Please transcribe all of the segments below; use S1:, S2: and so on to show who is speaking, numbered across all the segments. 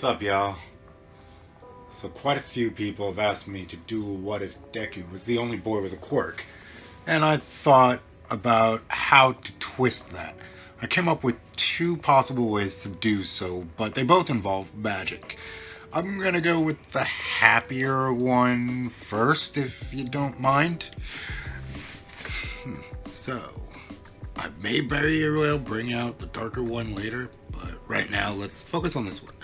S1: What's up, y'all? So, quite a few people have asked me to do What If Deku was the only boy with a quirk, and I thought about how to twist that. I came up with two possible ways to do so, but they both involve magic. I'm gonna go with the happier one first, if you don't mind. So, I may very well bring out the darker one later, but right now let's focus on this one.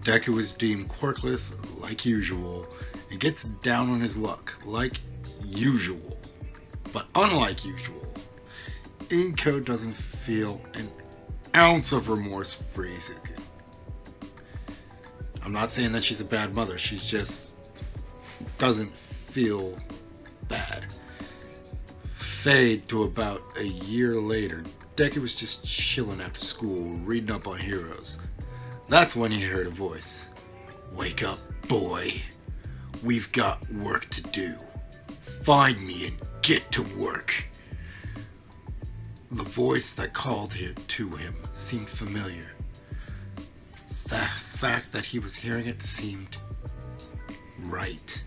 S1: Deku is deemed quirkless like usual and gets down on his luck like usual. But unlike usual, Inko doesn't feel an ounce of remorse for Izuku. I'm not saying that she's a bad mother, she's just doesn't feel bad. Fade to about a year later, Deku was just chilling after school, reading up on heroes. That's when he heard a voice. "Wake up, boy. We've got work to do. Find me and get to work." The voice that called to him seemed familiar. The fact that he was hearing it seemed right.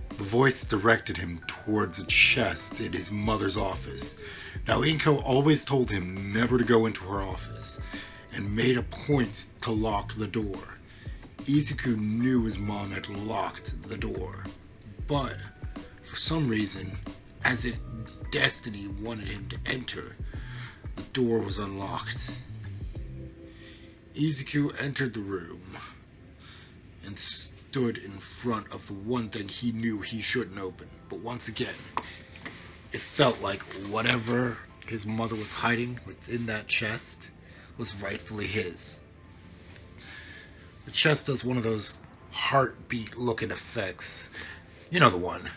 S1: The voice directed him towards a chest in his mother's office. Now, Inko always told him never to go into her office, and made a point to lock the door. Izuku knew his mom had locked the door, but for some reason, as if destiny wanted him to enter, the door was unlocked. Izuku entered the room and stood in front of the one thing he knew he shouldn't open. But once again, it felt like whatever his mother was hiding within that chest was rightfully his. The chest does one of those heartbeat looking effects. You know the one.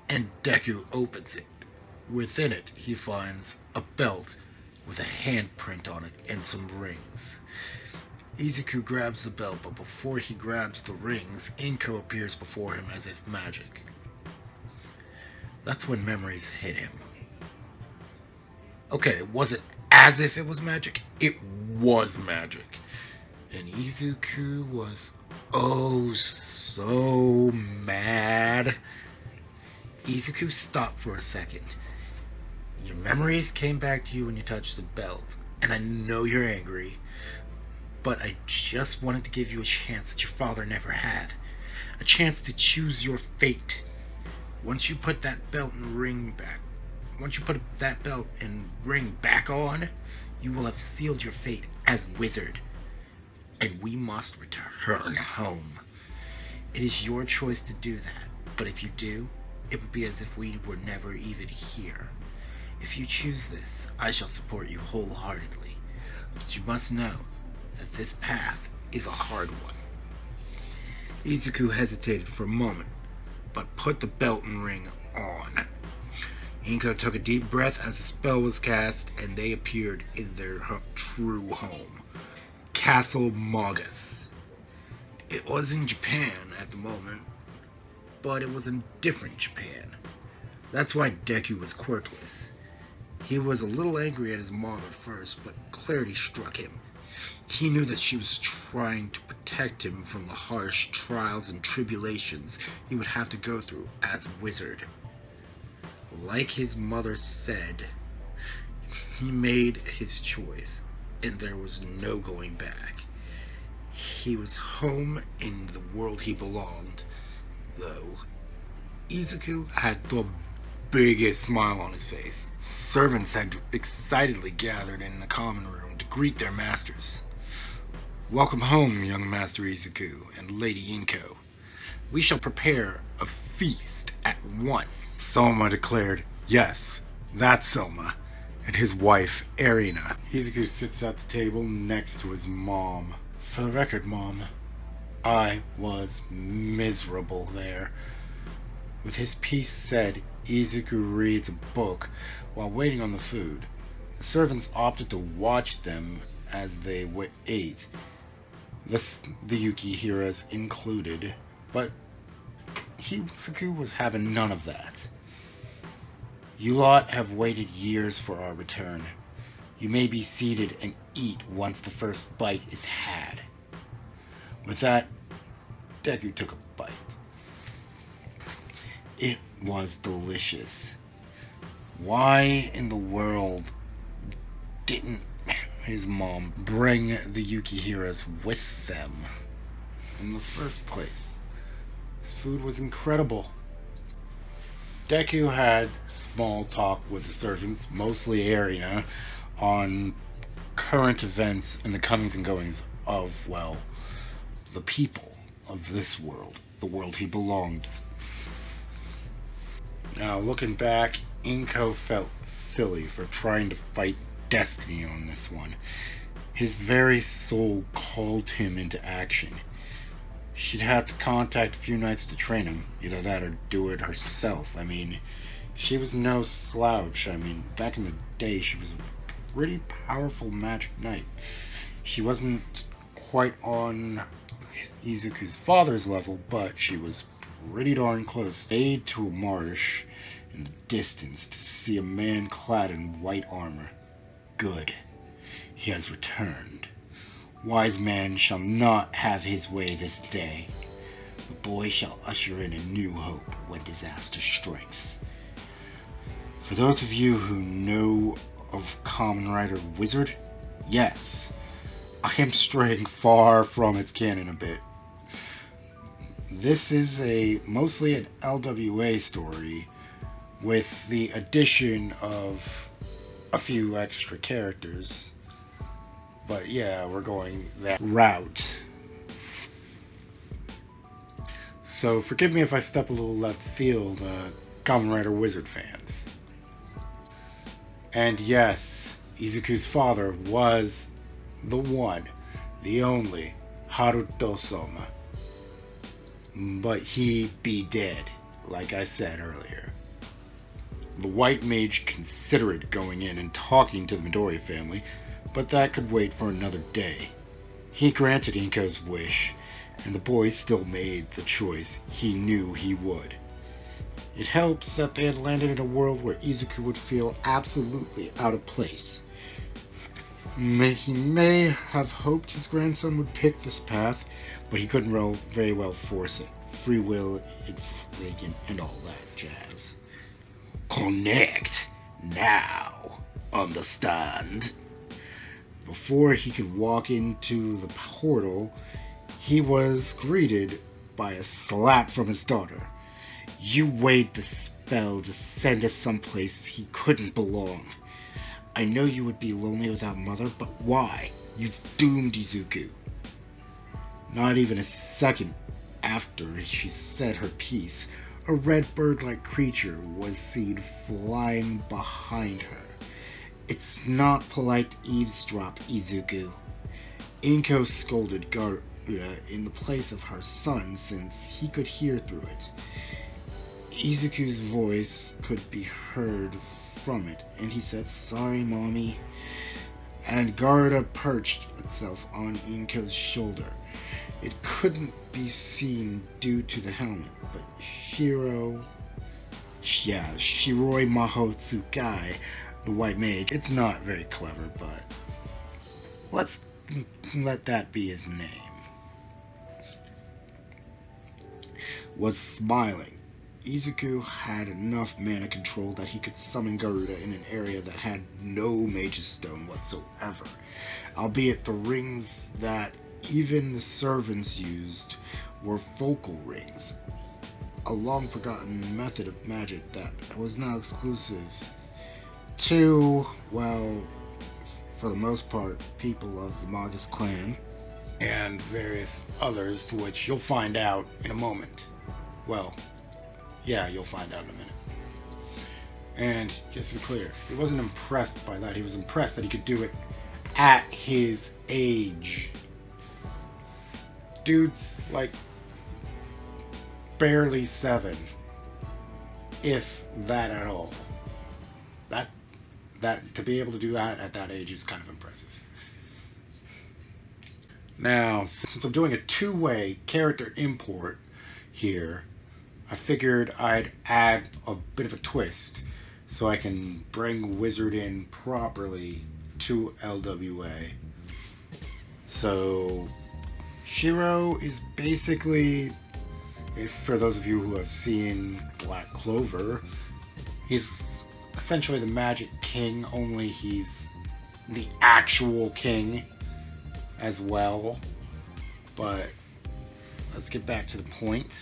S1: And Deku opens it. Within it, he finds a belt with a handprint on it and some rings. Izuku grabs the belt, but before he grabs the rings, Inko appears before him as if magic. That's when memories hit him. Okay, was it as if it was magic? It was magic. And Izuku was oh so mad. Izuku stopped for a second. Your memories came back to you when you touched the belt, and I know you're angry, but I just wanted to give you a chance that your father never had. A chance to choose your fate. Once you put that belt and ring back on, you will have sealed your fate as wizard, and we must return home. It is your choice to do that, but if you do, it would be as if we were never even here. If you choose this, I shall support you wholeheartedly, but you must know that this path is a hard one. Izuku hesitated for a moment, but put the belt and ring on. Inko took a deep breath as the spell was cast, and they appeared in their true home, Castle Magus. It was in Japan at the moment, but it was a different Japan. That's why Deku was quirkless. He was a little angry at his mom at first, but clarity struck him. He knew that she was trying to protect him from the harsh trials and tribulations he would have to go through as wizard. Like his mother said, he made his choice, and there was no going back. He was home in the world he belonged, though. Izuku had the biggest smile on his face. Servants had excitedly gathered in the common room to greet their masters. "Welcome home, young Master Izuku and Lady Inko. We shall prepare a feast at once." Soma declared, "Yes, that's Soma," and his wife, Erina. Izuku sits at the table next to his mom. "For the record, Mom, I was miserable there." With his piece said, Izuku reads a book while waiting on the food. The servants opted to watch them as they ate, the Yukihiras included, but Izuku was having none of that. "You lot have waited years for our return. You may be seated and eat once the first bite is had. With that, Deku took a bite. It was delicious. Why in the world didn't his mom bring the Yukihiras with them in the first place? This food was incredible. Deku had small talk with the servants, mostly Arena, on current events and the comings and goings of, well, the people of this world, the world he belonged. Now, looking back, Inko felt silly for trying to fight destiny on this one. His very soul called him into action. She'd have to contact a few knights to train him, either that or do it herself. I mean, she was no slouch. I mean, back in the day, she was a pretty powerful magic knight. She wasn't quite on Izuku's father's level, but she was pretty darn close. Stayed to a marsh in the distance to see a man clad in white armor. Good. He has returned. Wise man shall not have his way this day. The boy shall usher in a new hope when disaster strikes. For those of you who know of Kamen Rider Wizard, yes, I am straying far from its canon a bit. This is mostly an LWA story with the addition of a few extra characters. But yeah, we're going that route. So forgive me if I step a little left field, Kamen Rider Wizard fans. And yes, Izuku's father was the one, the only, Haruto-sama. But he be dead, like I said earlier. The White Mage considered going in and talking to the Midori family, but that could wait for another day. He granted Inko's wish, and the boy still made the choice he knew he would. It helps that they had landed in a world where Izuku would feel absolutely out of place. He may have hoped his grandson would pick this path, but he couldn't very well force it. Free will and all that jazz. Connect now. Understand? Before he could walk into the portal, he was greeted by a slap from his daughter. You weighed the spell to send us someplace he couldn't belong. I know you would be lonely without Mother, but why? You've doomed Izuku. Not even a second after she said her piece, a red bird-like creature was seen flying behind her. It's not polite to eavesdrop, Izuku. Inko scolded Garuda in the place of her son since he could hear through it. Izuku's voice could be heard from it, and he said, "Sorry, Mommy." And Garuda perched itself on Inko's shoulder. It couldn't be seen due to the helmet, but Shiroi Maho Tsukai, the White Mage, it's not very clever, but let's let that be his name, was smiling. Izuku had enough mana control that he could summon Garuda in an area that had no Mage's Stone whatsoever, albeit the rings that even the servants used were focal rings, a long-forgotten method of magic that was now exclusive to, well, for the most part, people of the Magus clan, and various others, to which you'll find out in a moment. Well, yeah, you'll find out in a minute. And just to be clear, he wasn't impressed by that. He was impressed that he could do it at his age. Dude's like barely 7, if that at all. That to be able to do that at that age is kind of impressive. Now, since I'm doing a two-way character import here, I figured I'd add a bit of a twist so I can bring Wizard in properly
S2: to LWA. So Shiro is basically, if for those of you who have seen Black Clover, he's essentially the Magic King, only he's the actual king as well. But let's get back to the point.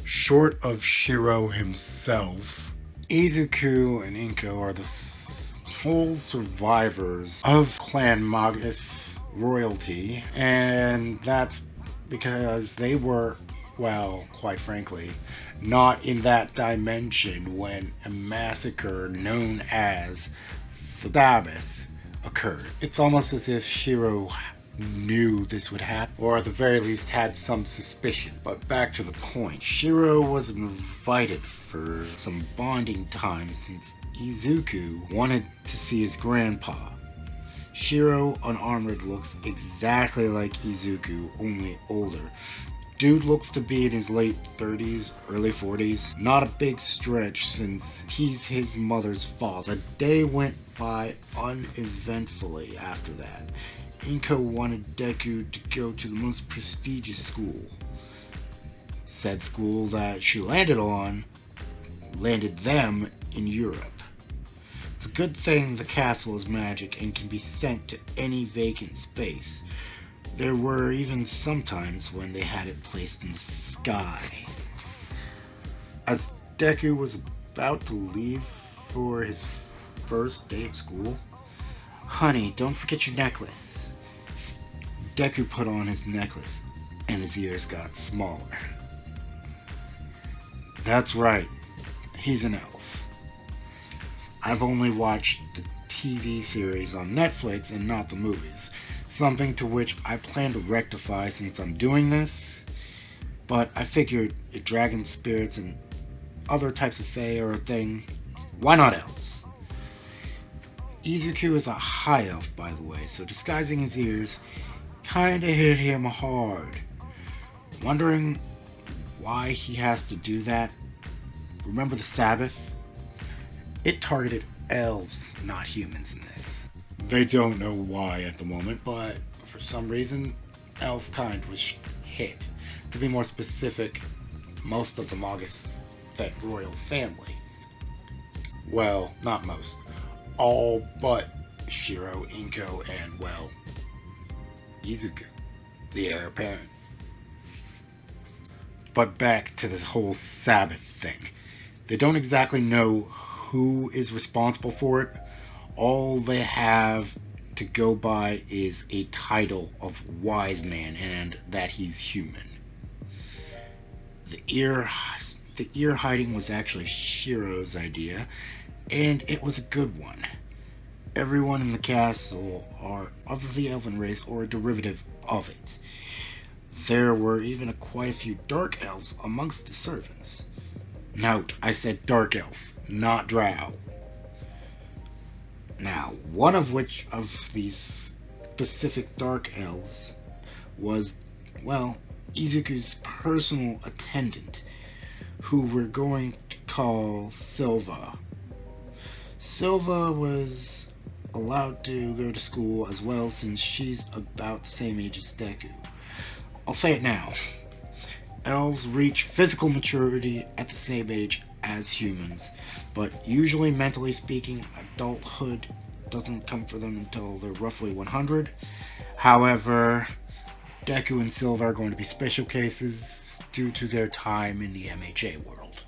S2: Short of Shiro himself, Izuku and Inko are the sole survivors of Clan Magus royalty, and that's because they were, well, quite frankly, not in that dimension when a massacre known as the Sabbath occurred. It's almost as if Shiro knew this would happen, or at the very least had some suspicion. But back to the point, Shiro was invited for some bonding time since Izuku wanted to see his grandpa. Shiro, unarmored, looks exactly like Izuku, only older. Dude looks to be in his late 30s, early 40s. Not a big stretch since he's his mother's father. The day went by uneventfully after that. Inko wanted Deku to go to the most prestigious school. Said school that she landed on landed them in Europe. It's a good thing the castle is magic and can be sent to any vacant space. There were even some times when they had it placed in the sky. As Deku was about to leave for his first day of school, "Honey, don't forget your necklace." Deku put on his necklace, and his ears got smaller. That's right, he's an elf. I've only watched the TV series on Netflix and not the movies, something to which I plan to rectify since I'm doing this, but I figured if dragon spirits and other types of fae are a thing, why not elves? Izuku is a high elf, by the way, so disguising his ears kinda hit him hard. Wondering why he has to do that? Remember the Sabbath? It targeted elves, not humans in this. They don't know why at the moment, but for some reason, elf kind was hit. To be more specific, most of the Magus royal family. Well, not most. All but Shiro, Inko, and, well, Izuku, the heir apparent. But back to the whole Sabbath thing. They don't exactly know who is responsible for it. All they have to go by is a title of wise man and that he's human. The ear hiding was actually Shiro's idea, and it was a good one. Everyone in the castle are of the elven race or a derivative of it. There were even quite a few dark elves amongst the servants. Note, I said dark elf, not drow. Now, one of which of these specific dark elves was, well, Izuku's personal attendant, who we're going to call Silva. Silva was allowed to go to school as well since she's about the same age as Deku. I'll say it now. Elves reach physical maturity at the same age as humans, but usually, mentally speaking, adulthood doesn't come for them until they're roughly 100. However, Deku and Silva are going to be special cases due to their time in the MHA world.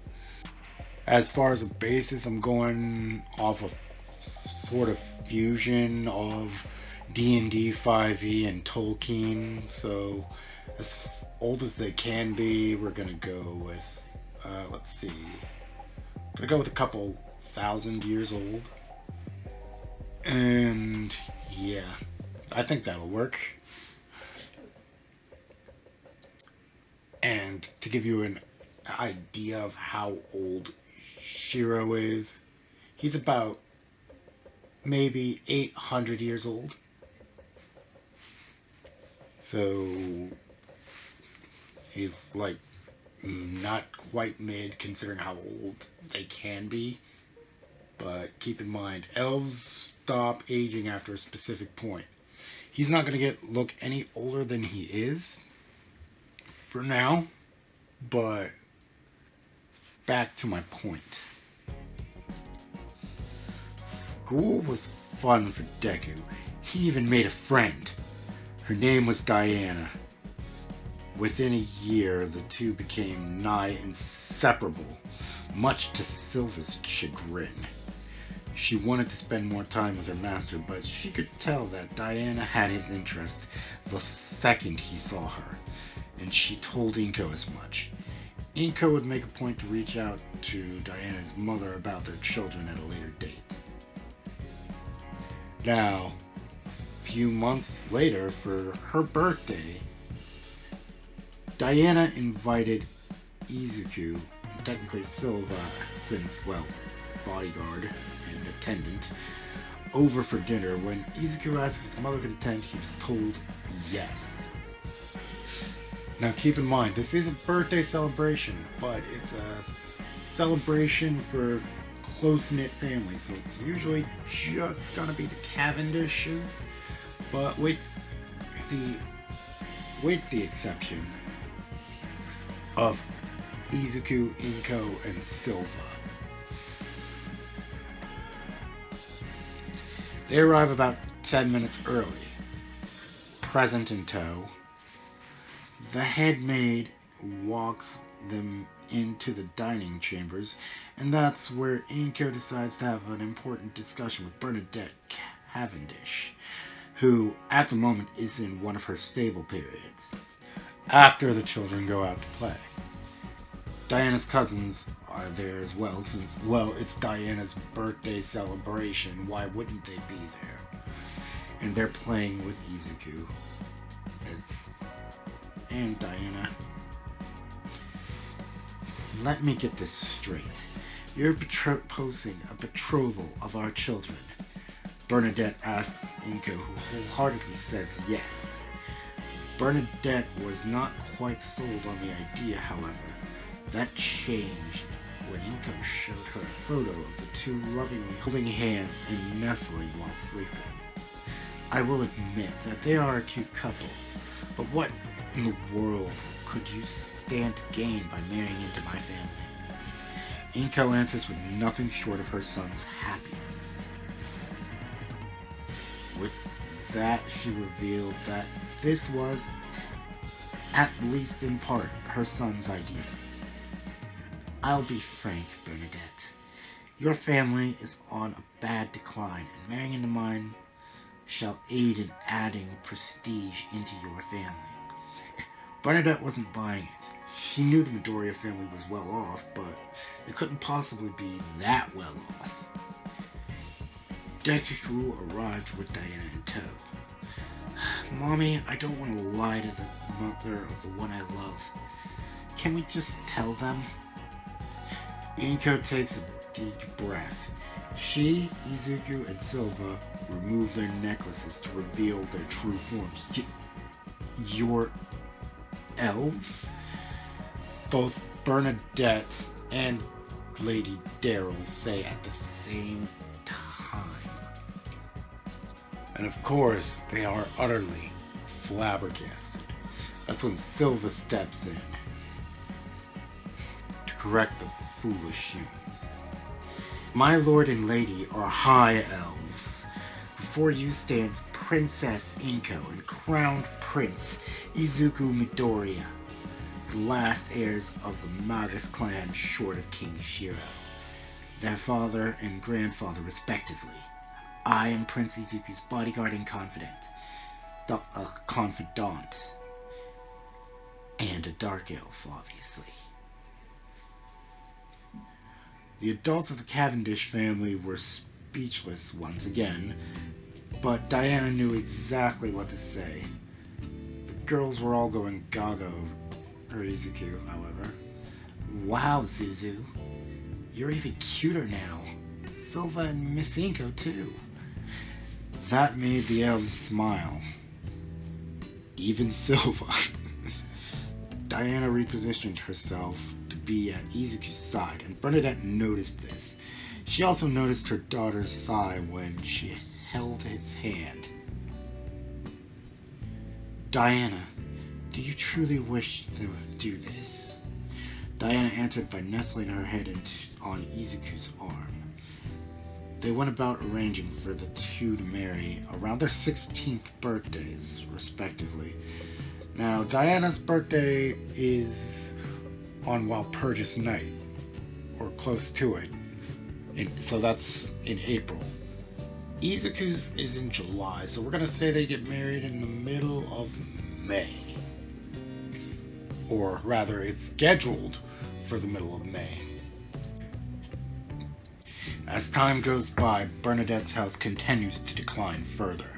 S2: As far as a basis, I'm going off of sort of fusion of D&D 5e and Tolkien, so as old as they can be, we're gonna go with, let's see, gonna go with a couple thousand years old, and yeah, I think that'll work. And to give you an idea of how old Shiro is, he's about maybe 800 years old. So he's like not quite mid considering how old they can be. But keep in mind, elves stop aging after a specific point. He's not going to look any older than he is for now, but back to my point. School was fun for Deku. He even made a friend. Her name was Diana. Within a year, the two became nigh inseparable, much to Silva's chagrin. She wanted to spend more time with her master, but she could tell that Diana had his interest the second he saw her, and she told Inko as much. Inko would make a point to reach out to Diana's mother about their children at a later date. Now, a few months later, for her birthday, Diana invited Izuku, and technically Silva, since, well, bodyguard and attendant, over for dinner. When Izuku asked if his mother could attend, he was told yes. Now keep in mind, this is a birthday celebration, but it's a celebration for close-knit family, so it's usually just gonna be the Cavendishes, but with the exception of Izuku, Inko, and Silva. They arrive about 10 minutes early, present in tow. The head maid walks them into the dining chambers, and that's where Inko decides to have an important discussion with Bernadette Cavendish, who at the moment is in one of her stable periods, after the children go out to play. Diana's cousins are there as well, since, well, it's Diana's birthday celebration. Why wouldn't they be there? And they're playing with Izuku and Diana. Let me get this straight. You're proposing a betrothal of our children. Bernadette asks Inko, who wholeheartedly says yes. Bernadette was not quite sold on the idea, however. That changed when Inko showed her a photo of the two lovingly holding hands and nestling while sleeping. I will admit that they are a cute couple, but what in the world could you stand to gain by marrying into my family? Inko answers with nothing short of her son's happiness. With that, she revealed that this was, at least in part, her son's idea. I'll be frank, Bernadette. Your family is on a bad decline, and marrying into mine shall aid in adding prestige into your family. Bernadette wasn't buying it. She knew the Midoriya family was well off, but they couldn't possibly be that well off. Deku arrived with Diana in tow. Mommy, I don't want to lie to the mother of the one I love. Can we just tell them? Inko takes a deep breath. She, Izuku, and Silva remove their necklaces to reveal their true forms. You're elves? Both Bernadette and Lady Daryl say at the same time. And of course, they are utterly flabbergasted. That's when Silva steps in to correct the foolish humans. My lord and lady are high elves. Before you stands Princess Inko and crowned Prince Izuku Midoriya, the last heirs of the Magus clan short of King Shiro, their father and grandfather respectively. I am Prince Izuku's bodyguard and confidant, and a dark elf, obviously. The adults of the Cavendish family were speechless once again, but Diana knew exactly what to say. The girls were all going gaga over Izuku, however. Wow, Zuzu. You're even cuter now. Silva and Miss Inko, too. That made the elves smile. Even Silva. Diana repositioned herself to be at Izuku's side, and Bernadette noticed this. She also noticed her daughter's sigh when she held his hand. Diana, do you truly wish to do this? Diana answered by nestling her head on Izuku's arm. They went about arranging for the two to marry around their 16th birthdays, respectively. Now, Diana's birthday is on Walpurgis Night, or close to it. So that's in April. Izuku's is in July, so we're going to say they get married in the middle of May. Or rather, it's scheduled for the middle of May. As time goes by, Bernadette's health continues to decline further.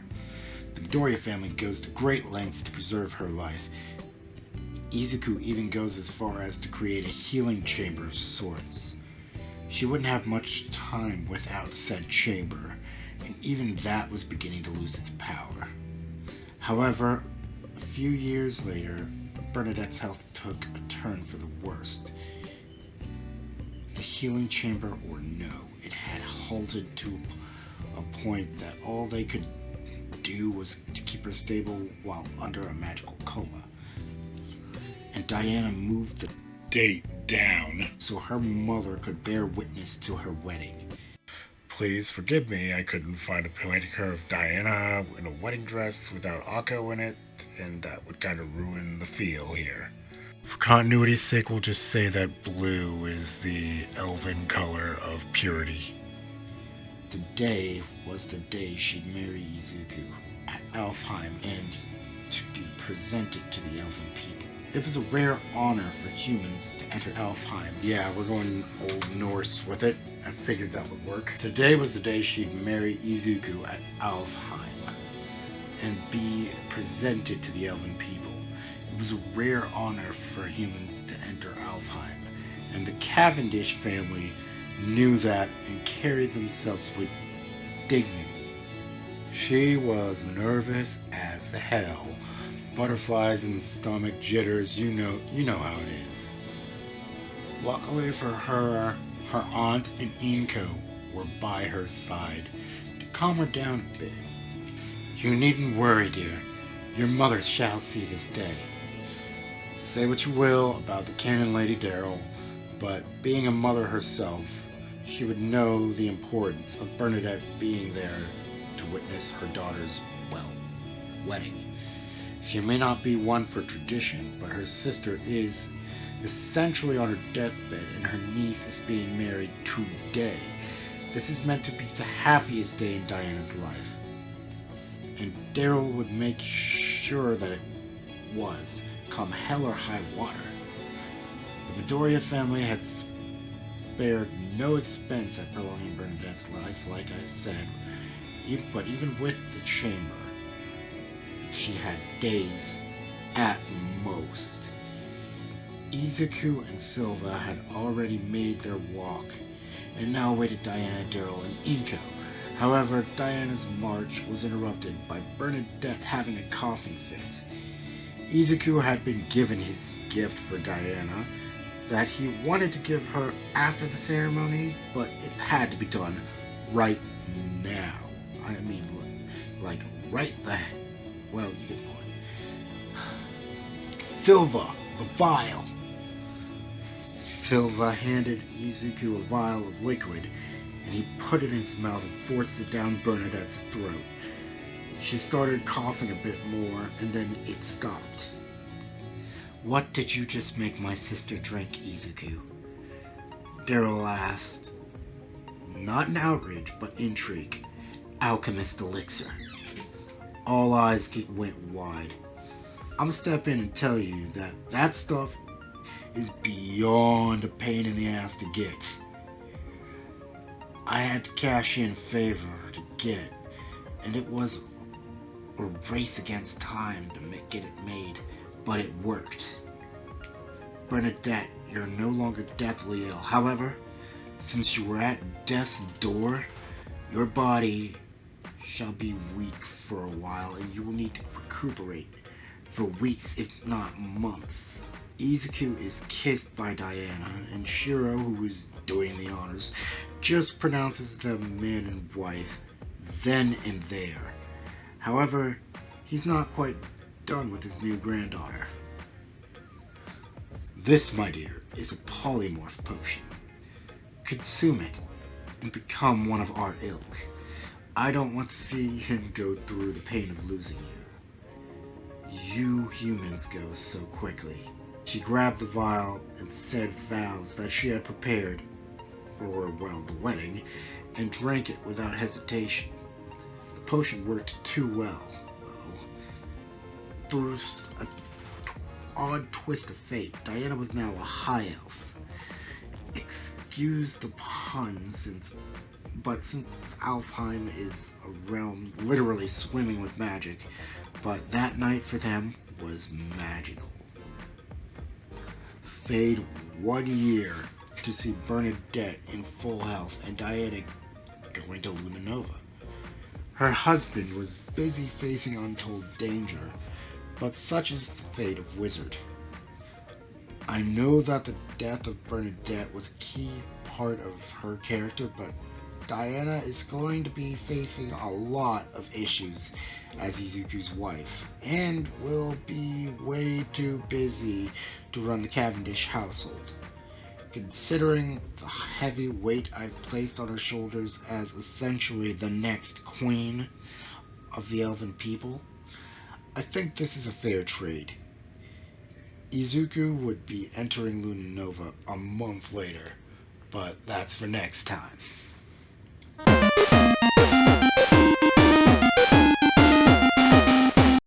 S2: The Midoriya family goes to great lengths to preserve her life. Izuku even goes as far as to create a healing chamber of sorts. She wouldn't have much time without said chamber, and even that was beginning to lose its power. However, a few years later, Bernadette's health took a turn for the worst. The healing chamber, or no, it had halted to a point that all they could do was to keep her stable while under a magical coma. And Diana moved the date down so her mother could bear witness to her wedding. Please forgive me, I couldn't find a picture of Diana in a wedding dress without Akko in it, and that would kind of ruin the feel here. For continuity's sake, we'll just say that blue is the elven color of purity. Today was the day she'd marry Izuku at Alfheim and to be presented to the elven people. It was a rare honor for humans to enter Alfheim. Yeah, we're going Old Norse with it. I figured that would work. Today was the day she'd marry Izuku at Alfheim and be presented to the elven people. It was a rare honor for humans to enter Alfheim, and the Cavendish family knew that and carried themselves with dignity. She was nervous as hell. Butterflies in the stomach, jitters, you know how it is. Luckily for her, her aunt and Inko were by her side to calm her down a bit. You needn't worry, dear. Your mother shall see this day. Say what you will about the Canon Lady Daryl, but being a mother herself, she would know the importance of Bernadette being there to witness her daughter's, wedding. She may not be one for tradition, but her sister is essentially on her deathbed and her niece is being married today. This is meant to be the happiest day in Diana's life. And Daryl would make sure that it was, come hell or high water. The Midoriya family had spared no expense at prolonging Bernadette's life, like I said, but even with the chamber, she had days at most. Izuku and Silva had already made their walk and now awaited Diana, Daryl, and Inko. However, Diana's march was interrupted by Bernadette having a coughing fit. Izuku had been given his gift for Diana that he wanted to give her after the ceremony, but it had to be done right now. I mean, like right there. Well, you get the point. Silva, the vial. Silva handed Izuku a vial of liquid, and he put it in his mouth and forced it down Bernadette's throat. She started coughing a bit more, and then it stopped. What did you just make my sister drink, Izuku? Daryl asked, not in outrage, but intrigue. Alchemist elixir. All eyes went wide. I'm gonna step in and tell you that that stuff is beyond a pain in the ass to get. I had to cash in a favor to get it, and it was a race against time to get it made, but it worked. Bernadette, you're no longer deathly ill. However, since you were at death's door, your body shall be weak for a while, and you will need to recuperate for weeks, if not months. Izuku is kissed by Diana, and Shiro, who is doing the honors, just pronounces them man and wife then and there. However, he's not quite done with his new granddaughter. This, my dear, is a polymorph potion. Consume it and become one of our ilk. I don't want to see him go through the pain of losing you. You humans go so quickly. She grabbed the vial and said vows that she had prepared for, well, the wedding, and drank it without hesitation. The potion worked too well, though. Through an odd twist of fate, Diana was now a high elf. Excuse the pun, since Alfheim is a realm literally swimming with magic, but that night for them was magical. Fade 1 year to see Bernadette in full health and Diana going to Luna Nova. Her husband was busy facing untold danger, but such is the fate of Wizard. I know that the death of Bernadette was a key part of her character, but Diana is going to be facing a lot of issues as Izuku's wife, and will be way too busy to run the Cavendish household. Considering the heavy weight I've placed on her shoulders as essentially the next queen of the elven people, I think this is a fair trade. Izuku would be entering Luna Nova a month later, but that's for next time.